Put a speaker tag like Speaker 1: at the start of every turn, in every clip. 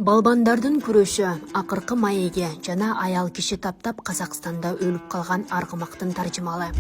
Speaker 1: Балбандардын күрөшү акыркы маеге жана аял киши таптап Казакстанда өлүп калган аргымактын таржымалы.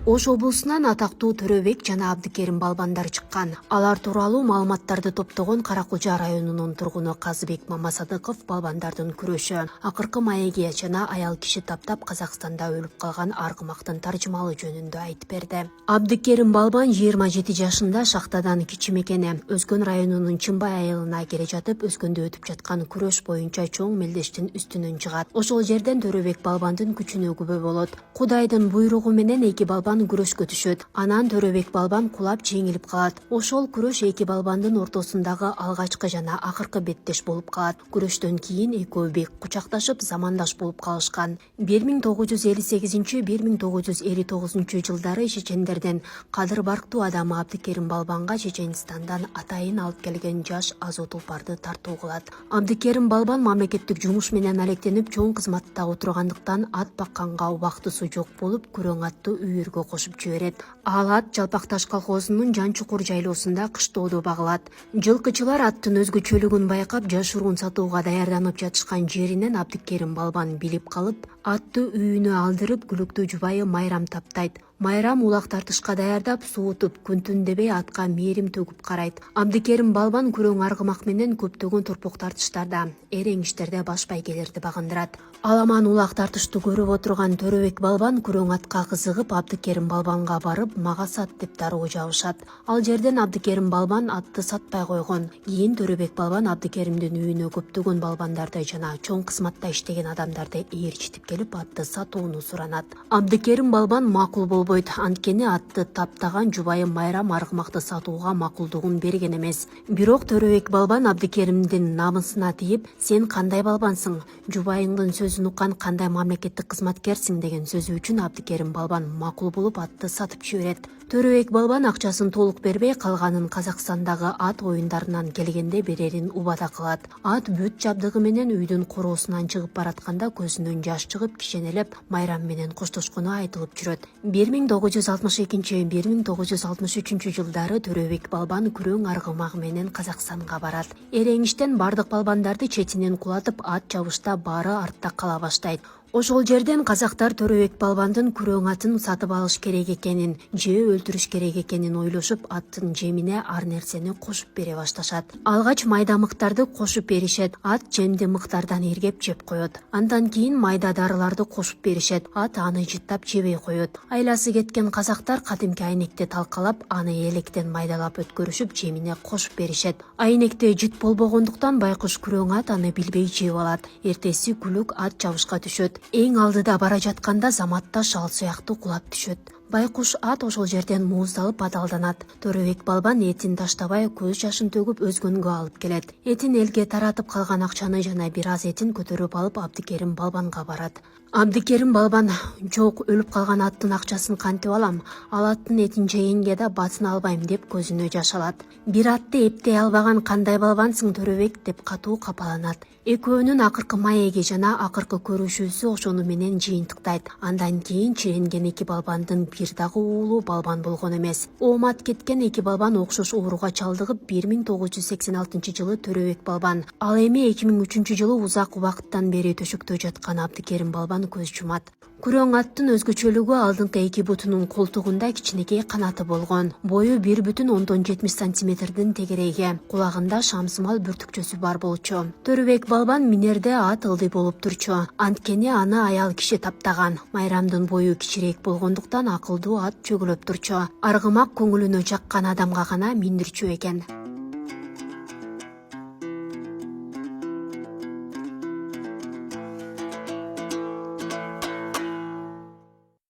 Speaker 1: Ош облусунан атактуу Төрөбек жана Абдыкерим балбандар чыккан. Алар тууралуу маалыматтарды топтогон Каракулжа районунун тургуну Казыбек Мамасадыков балбандардын күрөшү акыркы маеге жана аял киши таптап Казакстанда өлүп калган аргымактын таржымалы жөнүндө айтып берди. Абдыкерим балбан 27 жашында шахтадан кичим экени. Өзгөн районунун Чымбай айылына келе жатып өзгөндө өтүп жаткан күрөш боюнча чоң мелдештин үстүнөн чыгат. Ошол жерден Төрөбек балбандын күчүнө күбө болот. Кудайдын буйругу менен эки балбан күрөшкө түшөт. Анан Төрөбек балбан кулап жеңилип калат. Ошол күрөш эки балбандын ортосундагы алгачкы жана акыркы беттеш болуп калат. Күрөштөн кийин экөө бек кучакташып замандаш болуп калышкан. 1958-1959 жылдары чечендерден кадыр барктуу адамы Абдыкерим балбанга Чеченстандан атайын алып келген жаш азот улпарды тартуу кылат. Абдыкерим балбан мамлекеттик жумуш менен алектенип чоң кызматта отургандыктан ат бакканга убактысы жок болуп, күрөң атты үйүргө кошуп жиберет. Ал ат Жалпакташ колхозунун Жан Чукур жайлоосунда кыштоодо багылат. Жылкычылар аттын өзгөчөлүгүн байкап, жашыруун сатууга даярданып жатышкан жеринен Абдыкерим балбан билип калып, атты үйүнө алдырып, күлүктүү жубайы Майрам таптайт. Майрам улак тартышка даярдап, суутуп, күн-түн дебей атка мээрим төгүп карайт. Абдыкерим балбан күрөң аргымак менен көптөгөн торпок тартыштарда, эрең иштерде баш байгелерди багындырат. Аламан улак тартышты көрүп отурган Төрөбек балбан күрөң атка кызыгып, Абдыкерим балбанга барып, мага сат деп дароо жабышат. Ал жерден Абдыкерим балбан атты сатпай койгон. Кийин Төрөбек балбан Абдыкеримдин үйүнө көптөгөн балбандарды жана чоң кызматта иштеген адамдарды ээрчитип келип, атты сатууну суранат. Абдыкерим балбан макул болбойт, анткени атты таптаган жубайы Майрам аргымакты сатууга макулдугун берген эмес. Бирок Төрөбек балбан Абдыкеримдин намысына тийип, сен кандай балбансың, жубайыңдын сөзүн уккан кандай мамлекеттик кызматкерсиң деген сөзү үчүн Абдыкерим балбан макул болуп атты сатып жиберет. Төрөбек балбан акчасын толук бербей, калганын Казакстандагы ат оюндарынан келгенде берерин убада кылат. Ат бүт жабдыгы менен үйдүн короосунан чыгып баратканда көзүнөн жаш чыгып, кишенелеп Майрам менен коштошкону айтылып жүрөт. 1962-1963 жылдары Төрөбек балбан күрөң аргымагы менен Казакстанга барат. Эрең иштен бардык балбандарды четинен кулатып, ат жабышта баары артта кала баштайт. Ошол жерден казактар Төрөбек балбандын күрөң атын сатып алыш керек экенин, же өлтүрүш керек экенин ойлошуп, аттын жемине ар нерсени кошуп бере башташат. Алгач майда мыктарды кошуп беришет, ат жемди мыктардан иргеп жеп коет. Андан кийин майда дарыларды кошуп беришет, ат аны жыттап жебей коет. Айласы кеткен казактар кадимки айнекти талкалап, аны электен майдалап өткөрүшүп, жемине кошуп беришет. Айнекте жыт болбогондуктан байкуш күрөң ат аны билбей жеп алат. Эртеси күлүк ат жабышка түшөт. Эң алдыда бара жатканда заматта шал сыяктуу кулап түшөт. Байкуш ат ошол жерден мууздалып адалданат. Төрөбек балбан этин таштабай, көз жашын төгүп өзгөнгө алып келет. Этин элге таратып калган акчаны жана бир аз этин көтөрүп алып Абдыкерим балбанга барат. Абдыкерим балбан: "Жок, өлүп калган аттын акчасын кантип алам? Ал аттын этин жегенге да батын албайм" деп көзүнө жаш алат. "Бир атты эптей албаган кандай балбансың, Төрөбек?" деп катуу капаланат. Экөөнүн акыркы маеги жана акыркы көрүшүүсү ошону менен жыйынтыктайт. Андан кийин чиренген эки балбандын бир дагы уулу балбан болгон эмес. Оомат кеткен эки балбан окшош ооруга чалдыгып 1986 жылы Төрөбек балбан, ал эми 2003 жылы узак убакыттан бери төшөктө жаткан Абдыкерим балбан көз жумат. Күрөң аттын өзгөчөлүгү алдыңкы эки бутунун колтугунда кичинекей канаты болгон. Бою 1,70 сантиметрдин тегерейги. Кулагында шамсымал бүртүкчөсү бар болчу. Төрөбек балбан минерде ат ылдый болуп турчу. Анткени аны аял киши таптаган. Майрамдын бою кичирээк болгондуктан акылдуу ат чөгөлөп турчу. Аргымак көңүлүнө жаккан адамга гана миндирчү экен.